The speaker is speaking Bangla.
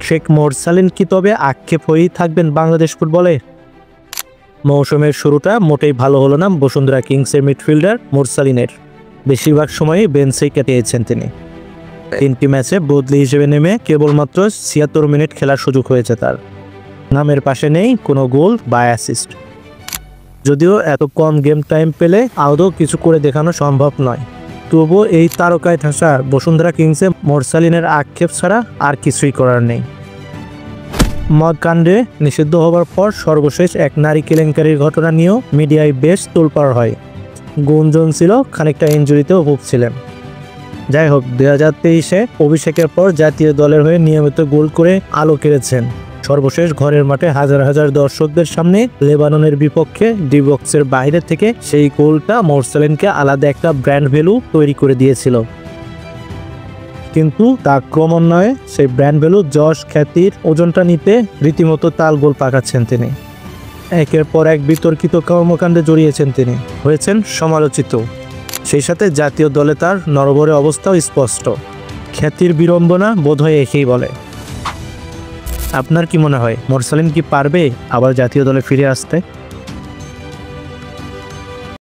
শেখ মোরসালিন কি তবে আক্ষেপ হয়েই থাকবেন বাংলাদেশ ফুটবলে? মৌসুমের শুরুটা মোটেই ভালো হলো না বসুন্ধরা কিংসের মিডফিল্ডার মোরসালিনের। বেশিরভাগ সময়ই বেঞ্চেই কাটিয়েছেন তিনি। 3টি ম্যাচে বদলি হিসেবে নেমে কেবলমাত্র ৭৬ মিনিট খেলার সুযোগ হয়েছে তার। নামের পাশে নেই কোনো গোল বা অ্যাসিস্ট। যদিও এত কম গেম টাইম পেলে আদৌ কিছু করে দেখানো সম্ভব নয়, তবুও এই তারকায় ঠাসা বসুন্ধরা কিংসে মোরসালিনের আক্ষেপ ছাড়া আর কিছুই করার নেই। মদ কাণ্ডে নিষিদ্ধ হওয়ার পর সর্বশেষ এক নারী কেলেঙ্কারির ঘটনা নিয়েও মিডিয়ায় বেশ তোলপাড় হয়। গুঞ্জন ছিল খানিকটা ইনজুরিতেও ভুগছিলেন। যাই হোক, 2023-এ অভিষেকের পর জাতীয় দলের হয়ে নিয়মিত গোল করে আলো কেড়েছেন। সর্বশেষ ঘরের মাঠে হাজার হাজার দর্শকদের সামনে লেবাননের বিপক্ষে ডি বক্সের বাইরে থেকে সেই গোলটা মোরসালিনকে আলাদা একটা ব্র্যান্ড ভ্যালু তৈরি করে দিয়েছিল। কিন্তু তা ক্রমান্বয়ে সেই ব্র্যান্ড ভ্যালু যশ খ্যাতির ওজনটা নিতে রীতিমতো তালগোল পাকাচ্ছেন তিনি। একের পর এক বিতর্কিত কর্মকাণ্ডে জড়িয়েছেন তিনি, হয়েছেন সমালোচিত। সেই সাথে জাতীয় দলে তার নড়বড়ে অবস্থাও স্পষ্ট। খ্যাতির বিড়ম্বনা বোধহয় একেই বলে। আপনার কি মনে হয় মোরসালিন কি পারবে আবার জাতীয় দলে ফিরে আসতে?